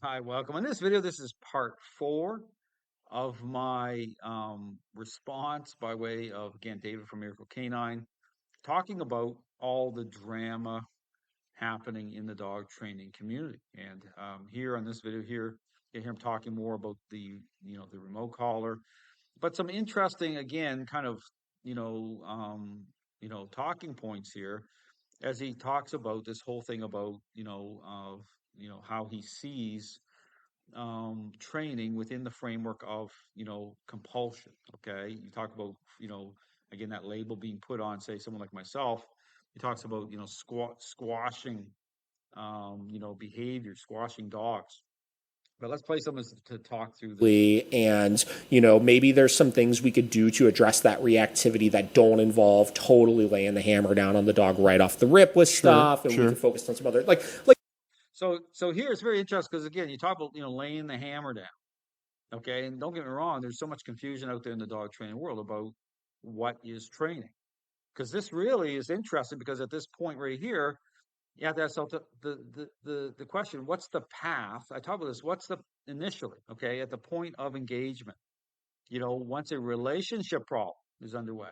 Hi, welcome. In this video, this is part four of my response by way of, again, David from Miracle Canine, talking about all the drama happening in the dog training community. And here on this video here, you hear him talking more about the remote collar, but some interesting, again, kind of, you know, um, talking points here as he talks about this whole thing about, how he sees training within the framework of compulsion. Okay, you talk about again that label being put on, say, someone like myself. He talks about squashing behavior, squashing dogs. But let's play some to talk through this. And maybe there's some things we could do to address that reactivity that don't involve totally laying the hammer down on the dog right off the rip with Sure, stuff, and we sure. could focus on some other So here it's very interesting because, again, you talk about laying the hammer down. Okay, and don't get me wrong, there's so much confusion out there in the dog training world about what is training, because this really is interesting, because at this point right here, you have to ask yourself the question: what's the path? I talk about this. What's the initially? Okay, at the point of engagement, once a relationship problem is underway,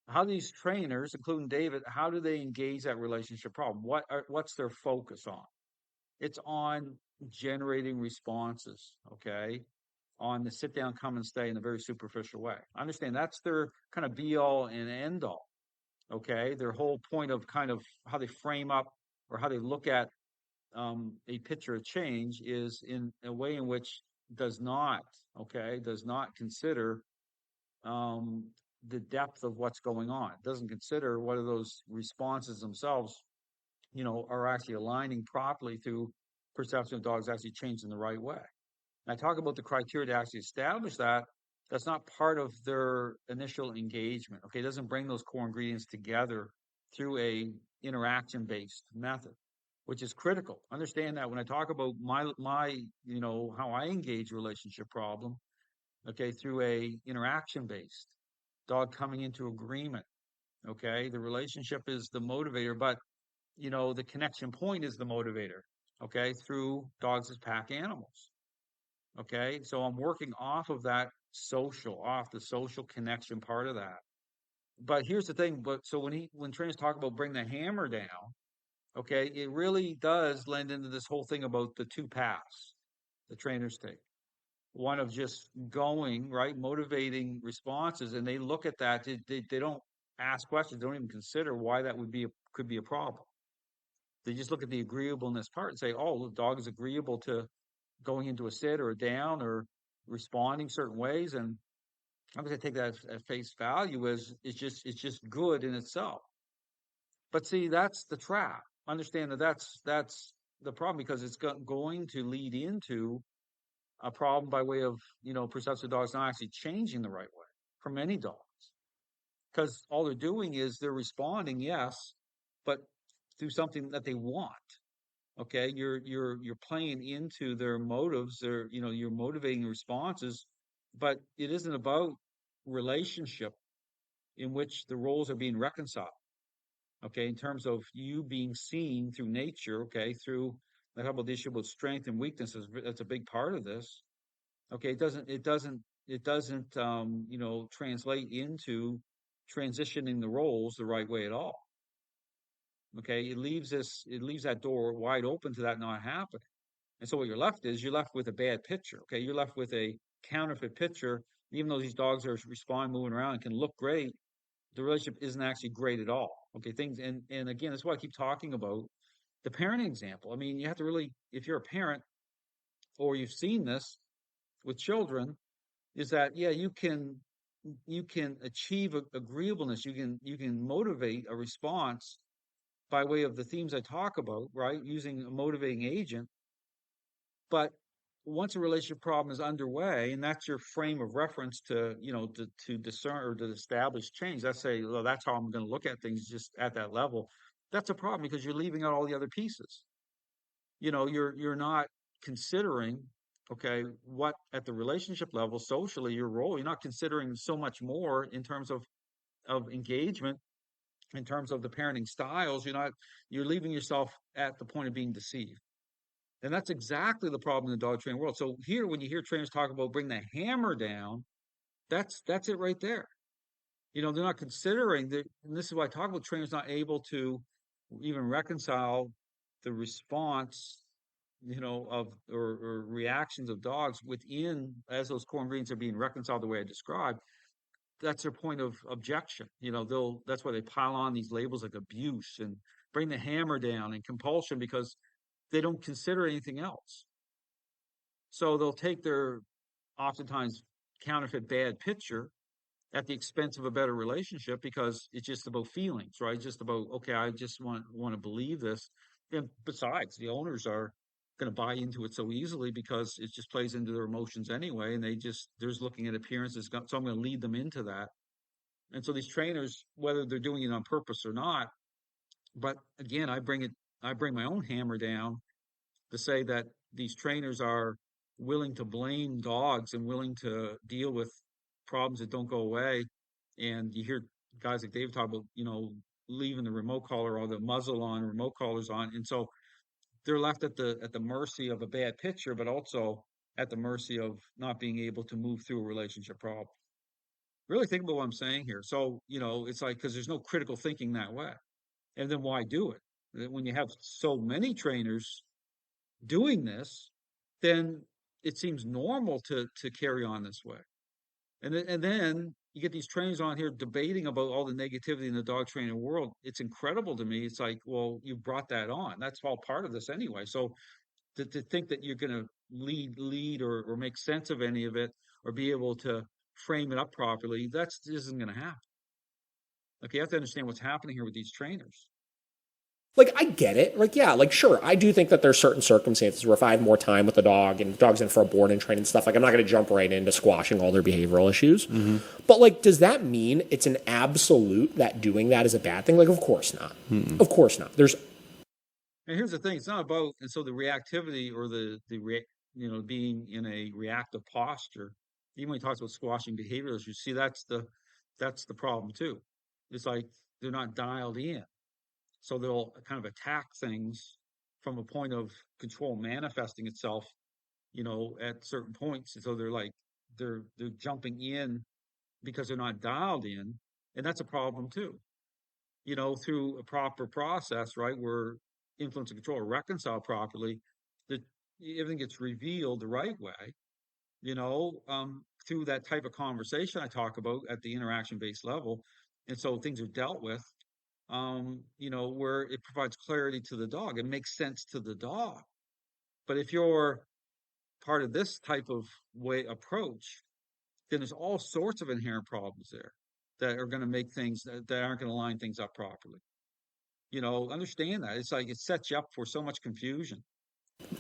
how these trainers, including David, how do they engage that relationship problem? What's their focus on? It's on generating responses. Okay, on the sit down, come and stay in a very superficial way. I understand that's their kind of be all and end all. Okay, their whole point of kind of how they frame up or how they look at a picture of change is in a way in which does not consider um, the depth of what's going on. It doesn't consider whether those responses themselves, are actually aligning properly to perception of dogs actually changing the right way. And I talk about the criteria to actually establish that. That's not part of their initial engagement. Okay, it doesn't bring those core ingredients together through a interaction based method, which is critical. Understand that when I talk about my how I engage a relationship problem, okay, through a interaction based dog coming into agreement. Okay, the relationship is the motivator, but the connection point is the motivator. Okay, through dogs as pack animals. Okay, so I'm working off the social connection part of that. But here's the thing. But so when trainers talk about bring the hammer down, okay, it really does lend into this whole thing about the two paths the trainers take. One of just going, right, motivating responses, and they look at that. They don't ask questions. They don't even consider why that could be a problem. They just look at the agreeableness part and say, oh, the dog is agreeable to going into a sit or a down or responding certain ways, and I'm going to take that at face value as it's just good in itself. But see, that's the trap. Understand that that's the problem, because it's going to lead into a problem by way of perceptive dogs not actually changing the right way for many dogs, because all they're doing is they're responding, yes, but through something that they want. Okay, you're playing into their motives, you're motivating responses, but it isn't about relationship in which the roles are being reconciled. Okay, in terms of you being seen through nature. Okay, through I talk about the issue about strength and weaknesses. That's a big part of this. Okay, it doesn't translate into transitioning the roles the right way at all. Okay, it leaves that door wide open to that not happening. And so what you're left with a bad picture. Okay, you're left with a counterfeit picture. Even though these dogs are responding, moving around, and can look great, the relationship isn't actually great at all. Okay, things and again, that's why I keep talking about the parenting example. I mean, you have to really, if you're a parent or you've seen this with children, is that, yeah, you can achieve agreeableness. You can motivate a response by way of the themes I talk about, right? Using a motivating agent. But once a relationship problem is underway, and that's your frame of reference to discern or to establish change, let's say, well, that's how I'm going to look at things, just at that level. That's a problem, because you're leaving out all the other pieces. You're not considering, okay, what at the relationship level, socially, your role. You're not considering so much more in terms of engagement, in terms of the parenting styles. You're leaving yourself at the point of being deceived. And that's exactly the problem in the dog training world. So here, when you hear trainers talk about bring the hammer down, that's it right there. They're not considering that, and this is why I talk about trainers not able to even reconcile the response, or reactions of dogs within as those core ingredients are being reconciled the way I described. That's their point of objection. That's why they pile on these labels like abuse and bring the hammer down and compulsion because they don't consider anything else. So they'll take their oftentimes counterfeit bad picture at the expense of a better relationship because it's just about feelings, right? It's just about, okay, I just want to believe this. And besides, the owners are going to buy into it so easily because it just plays into their emotions anyway, and they're just looking at appearances. So I'm going to lead them into that. And so these trainers, whether they're doing it on purpose or not, but again, I bring my own hammer down to say that these trainers are willing to blame dogs and willing to deal with problems that don't go away. And you hear guys like Dave talk about, leaving the remote collar or the muzzle on, remote collars on. And so they're left at the mercy of a bad picture, but also at the mercy of not being able to move through a relationship problem. Really think about what I'm saying here. So, it's like, because there's no critical thinking that way. And then why do it? When you have so many trainers doing this, then it seems normal to carry on this way. And then you get these trainers on here debating about all the negativity in the dog training world. It's incredible to me. It's like, well, you brought that on. That's all part of this anyway. So to think that you're going to lead or make sense of any of it or be able to frame it up properly, that isn't going to happen. Okay, you have to understand what's happening here with these trainers. Like, I get it. Like, yeah, like, sure, I do think that there's certain circumstances where if I have more time with the dog and the dog's in for a board and training stuff, like, I'm not going to jump right into squashing all their behavioral issues. Mm-hmm. But, like, does that mean it's an absolute that doing that is a bad thing? Like, of course not. Mm-hmm. Of course not. And here's the thing: it's not about, and so the reactivity or being in a reactive posture. Even when he talks about squashing behaviors, you see that's the problem too. It's like they're not dialed in. So they'll kind of attack things from a point of control manifesting itself, at certain points. And so they're jumping in because they're not dialed in, and that's a problem too. Through a proper process, right, where influence and control are reconciled properly, that everything gets revealed the right way. Through that type of conversation I talk about at the interaction based level, and so things are dealt with where it provides clarity to the dog. It makes sense to the dog. But if you're part of this type of approach, then there's all sorts of inherent problems there that are going to make things that aren't going to line things up properly. Understand that. It's like it sets you up for so much confusion.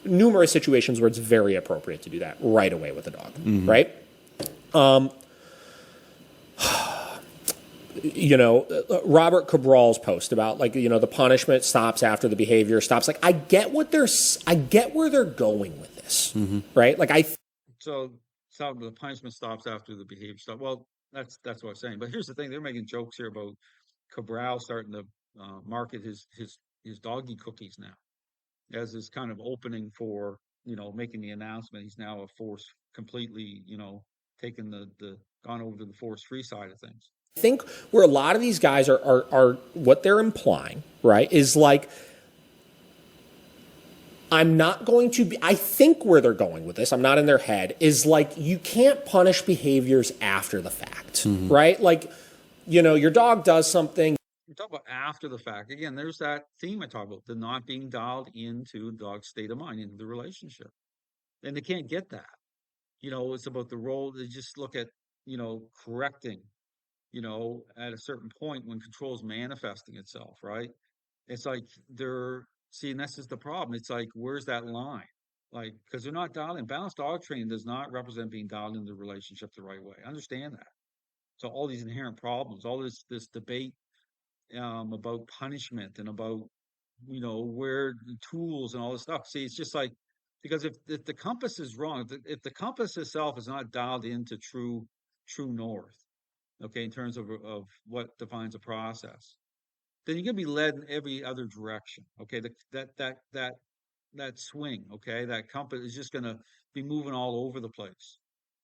Numerous situations where it's very appropriate to do that right away with a dog, mm-hmm. right? Robert Cabral's post about the punishment stops after the behavior stops. Like, I get where they're going with this, mm-hmm. right? So the punishment stops after the behavior stops. Well, that's what I'm saying. But here's the thing: they're making jokes here about Cabral starting to market his doggy cookies now as his kind of opening for making the announcement. He's now a force completely taken gone over to the force free side of things. I think where a lot of these guys are what they're implying, right, is like, I'm not going to be, I think where they're going with this, I'm not in their head, is like, you can't punish behaviors after the fact, mm-hmm. right? Like, your dog does something. You talk about after the fact. Again, there's that theme I talk about, the not being dialed into the dog's state of mind, into the relationship. And they can't get that. It's about the role. They just look at, correcting, at a certain point when control is manifesting itself, right? It's like and this is the problem. It's like, where's that line? Like, because they're not dialed in. Balanced dog training does not represent being dialed into the relationship the right way. Understand that. So all these inherent problems, all this debate about punishment and about, where the tools and all this stuff. See, it's just like, because if the compass is wrong, if the compass itself is not dialed into true north, okay, in terms of what defines a process, then you're going to be led in every other direction. Okay, that that swing, okay? That compass is just going to be moving all over the place.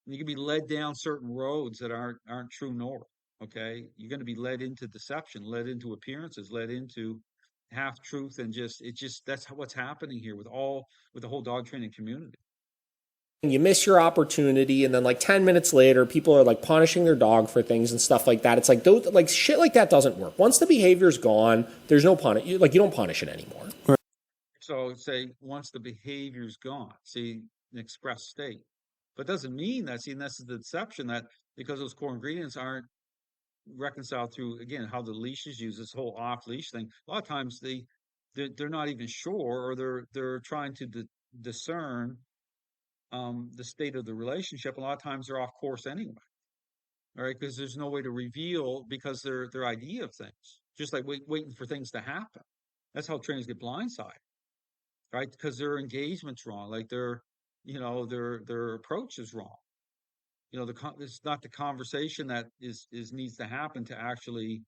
And you can be led down certain roads that aren't true north, okay? You're going to be led into deception, led into appearances, led into half truth, and just that's what's happening here with the whole dog training community. You miss your opportunity, and then like 10 minutes later people are like punishing their dog for things and stuff like that. It's like those, like shit like that doesn't work. Once the behavior's gone, there's no punish, like you don't punish it anymore. So say once the behavior's gone, see an express state, but doesn't mean that. See, and this is the deception, that because those core ingredients aren't reconciled through, again, how the leash is used, this whole off leash thing. A lot of times they're not even sure, or they're trying to discern the state of the relationship. A lot of times they're off course anyway. All right, because there's no way to reveal, because their idea of things, just like waiting for things to happen. That's how trainers get blindsided, right? Because their engagement's wrong, like their approach is wrong. It's not the conversation that is needs to happen to actually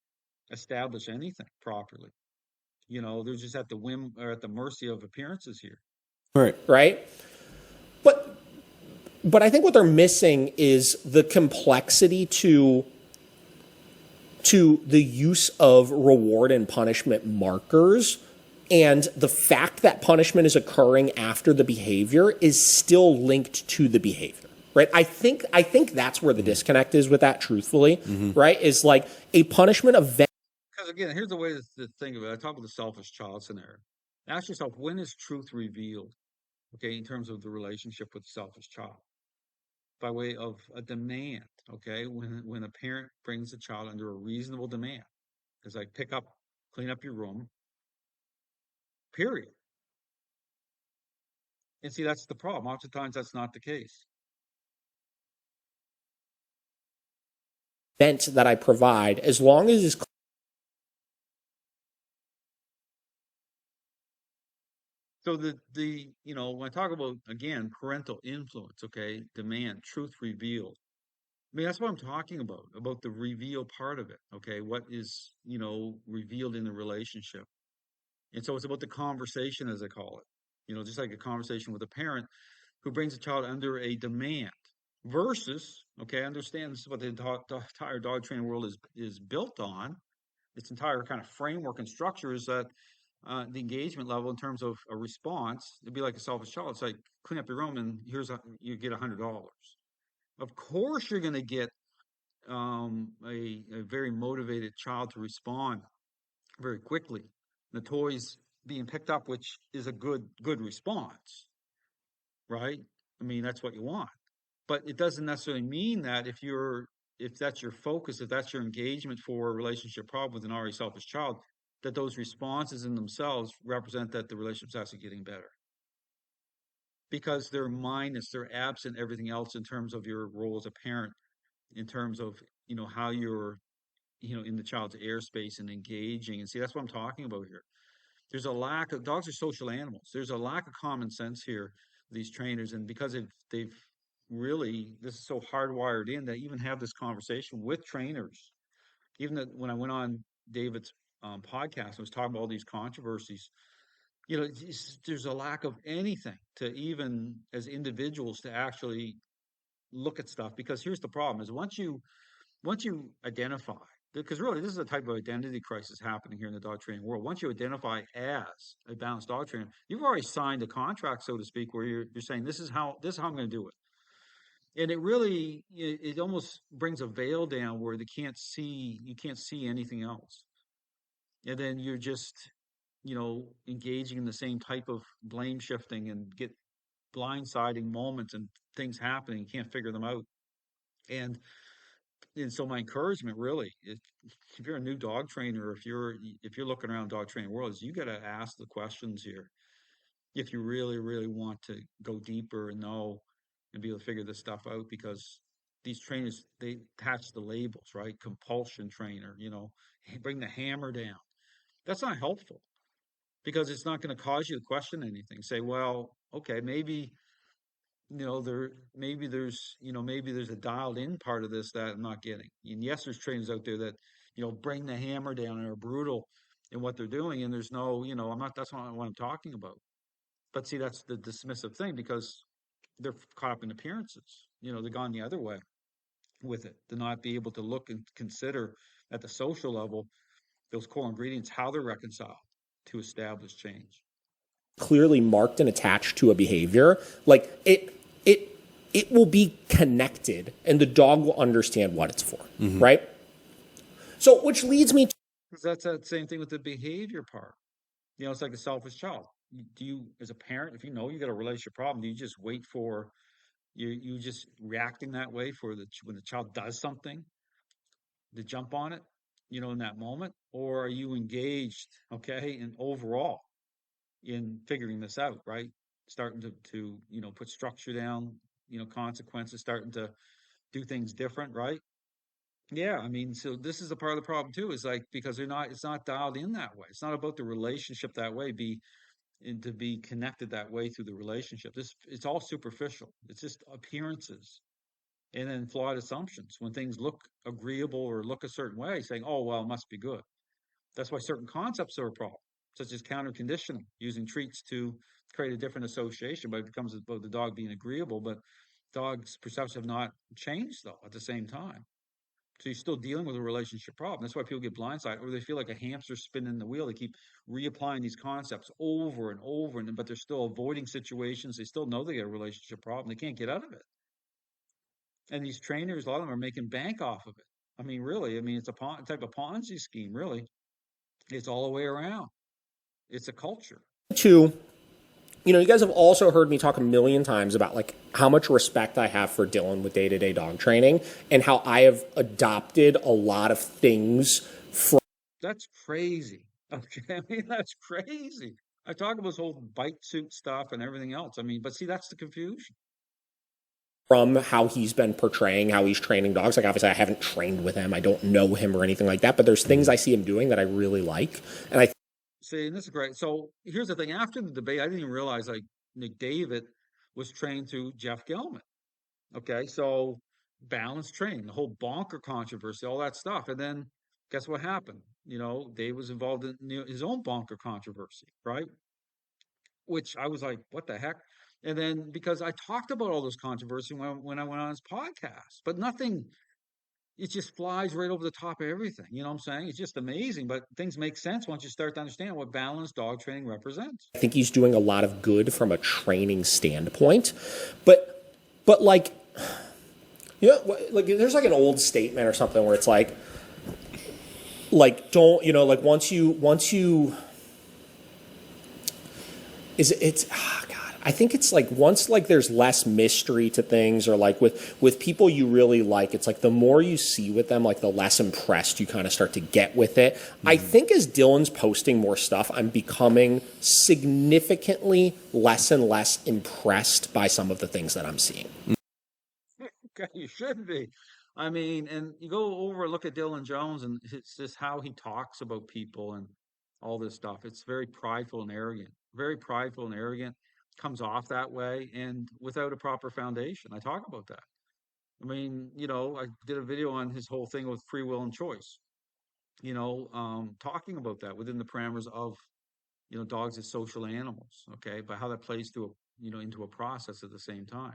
establish anything properly. They're just at the whim or at the mercy of appearances here. Right. But I think what they're missing is the complexity to the use of reward and punishment markers, and the fact that punishment is occurring after the behavior is still linked to the behavior. Right. I think that's where the disconnect is with that, truthfully. Right. Is like a punishment event. Because again, here's the way to think of it. I talk about the selfish child scenario. Ask yourself, when is truth revealed? Okay, in terms of the relationship with the selfish child, by way of a demand. Okay, when a parent brings a child under a reasonable demand, it's like clean up your room, period. And see, that's the problem. Oftentimes, that's not the case. Event that I provide, as long as it's So when I talk about, again, parental influence, okay, demand, truth revealed. I mean, that's what I'm talking about the reveal part of it. Okay, what is revealed in the relationship. And so it's about the conversation, as I call it. Just like a conversation with a parent who brings a child under a demand, versus, okay, I understand this is what the entire dog training world is built on. Its entire kind of framework and structure is that the engagement level in terms of a response, it'd be like a selfish child. It's like, clean up your room and you get $100. Of course, you're going to get a very motivated child to respond very quickly. The toys being picked up, which is a good response, right? I mean, that's what you want. But it doesn't necessarily mean that if that's your focus, if that's your engagement for a relationship problem with an already selfish child, that those responses in themselves represent that the relationship's actually getting better. Because they're absent everything else in terms of your role as a parent, in terms of, how you're, in the child's airspace and engaging. And see, that's what I'm talking about here. There's a lack of, dogs are social animals. There's a lack of common sense here, these trainers. And because they've really, this is so hardwired in, that even have this conversation with trainers. Even that when I went on David's podcast, I was talking about all these controversies. There's a lack of anything to, even as individuals, to actually look at stuff. Because here's the problem: is once you identify, because really this is a type of identity crisis happening here in the dog training world. Once you identify as a balanced dog trainer, you've already signed a contract, so to speak, where you're saying this is how I'm going to do it. And it almost brings a veil down where you can't see anything else. And then you're just, engaging in the same type of blame shifting, and get blindsiding moments and things happening. You can't figure them out. And so my encouragement, really, if you're a new dog trainer, if you're looking around dog training world, is you got to ask the questions here. If you really, really want to go deeper and know and be able to figure this stuff out, because these trainers, they attach the labels, right? Compulsion trainer, bring the hammer down. That's not helpful, because it's not going to cause you to question anything. Say, well, okay, maybe maybe there's a dialed in part of this that I'm not getting. And yes, there's trainers out there that bring the hammer down and are brutal in what they're doing, and there's no, I'm not. That's not what I'm talking about. But see, that's the dismissive thing because they're caught up in appearances. They're gone the other way with it, to not be able to look and consider at the social level those core ingredients, how they're reconciled to establish change. Clearly marked and attached to a behavior, like it will be connected and the dog will understand what it's for, right? So, which leads me to. Because that's that same thing with the behavior part. It's like a selfish child. Do you, as a parent, if you know you got a relationship problem, do you just wait for you just reacting that way for when the child does something to jump on it, in that moment, or are you engaged, okay, in overall in figuring this out, right? Starting to put structure down, consequences, starting to do things different, right? Yeah, I mean, so this is a part of the problem too, is like because it's not dialed in that way. It's not about the relationship that way, and to be connected that way through the relationship. It's all superficial. It's just appearances and then flawed assumptions. When things look agreeable or look a certain way, saying, "Oh, well, it must be good." That's why certain concepts are a problem, such as counter conditioning, using treats to create a different association, but it becomes about the dog being agreeable. But dogs' perceptions have not changed though at the same time. So you're still dealing with a relationship problem. That's why people get blindsided, or they feel like a hamster spinning the wheel. They keep reapplying these concepts over and over, but they're still avoiding situations. They still know they got a relationship problem. They can't get out of it. And these trainers, a lot of them are making bank off of it. I mean, really, I mean, it's a type of Ponzi scheme, really. It's all the way around. It's a culture. To you guys have also heard me talk a million times about like how much respect I have for Dylan with day-to-day dog training and how I have adopted a lot of things from. That's crazy. Okay, I mean, that's crazy. I talk about this whole bite suit stuff and everything else. I mean, but see, that's the confusion. From how he's been portraying how he's training dogs. Like obviously I haven't trained with him. I don't know him or anything like that, but there's things I see him doing that I really like. And I See, and this is great. So here's the thing. After the debate, I didn't even realize like Nick David was trained through Jeff Gellman. Okay, so balanced training, the whole bonker controversy, all that stuff. And then guess what happened? Dave was involved in his own bonker controversy, right? Which I was like, what the heck? And then because I talked about all those controversies when I went on his podcast, but nothing, it just flies right over the top of everything. You know what I'm saying? It's just amazing, but things make sense once you start to understand what balanced dog training represents. think he's doing a lot of good from a training standpoint. But like like there's like an old statement or something where it's like don't, once you is it's God, I think it's like once like there's less mystery to things, or like with people you really like, it's like the more you see with them, like the less impressed you kind of start to get with it. I think as Dylan's posting more stuff, I'm becoming significantly less and less impressed by some of the things that I'm seeing. Okay, you should be. I mean, and you go over and look at Dylan Jones, and it's just how he talks about people and all this stuff. It's very prideful and arrogant. Very prideful and arrogant. Comes off that way, and without a proper foundation. I talk about that. I mean, I did a video on his whole thing with free will and choice. Talking about that within the parameters of dogs as social animals. Okay, but how that plays through into a process at the same time.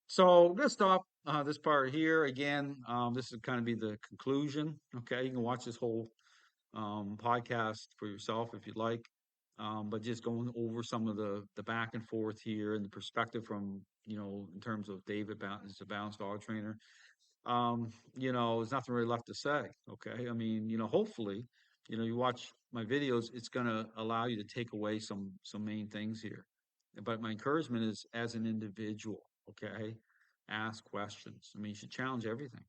So I'm gonna stop this part here again. This would kind of be the conclusion. Okay, you can watch this whole podcast for yourself if you'd like. But just going over some of the back and forth here and the perspective from in terms of David as a balanced dog trainer. There's nothing really left to say. Okay, I mean, hopefully, you watch my videos, it's gonna allow you to take away some main things here. But my encouragement is as an individual. Okay, ask questions. I mean, you should challenge everything.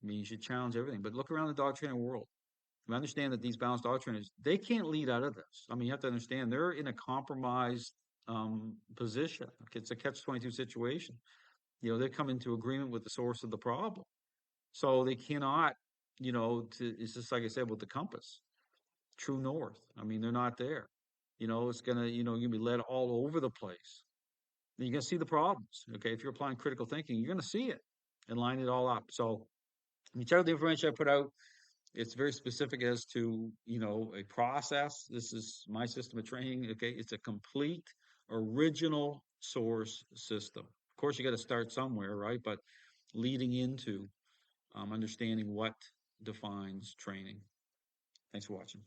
I mean, you should challenge everything. But look around the dog training world. You understand that these balanced dog trainers, they can't lead out of this. I mean, you have to understand they're in a compromised position. It's a catch-22 situation. They come into agreement with the source of the problem. So they cannot, it's just like I said with the compass, true north. I mean, they're not there. It's gonna, you're gonna be led all over the place. You're gonna see the problems. Okay, if you're applying critical thinking, you're gonna see it and line it all up. So, you check out the information I put out. It's very specific as to a process. This is my system of training. Okay, it's a complete original source system. Of course, you got to start somewhere, right? But leading into understanding what defines training. Thanks for watching.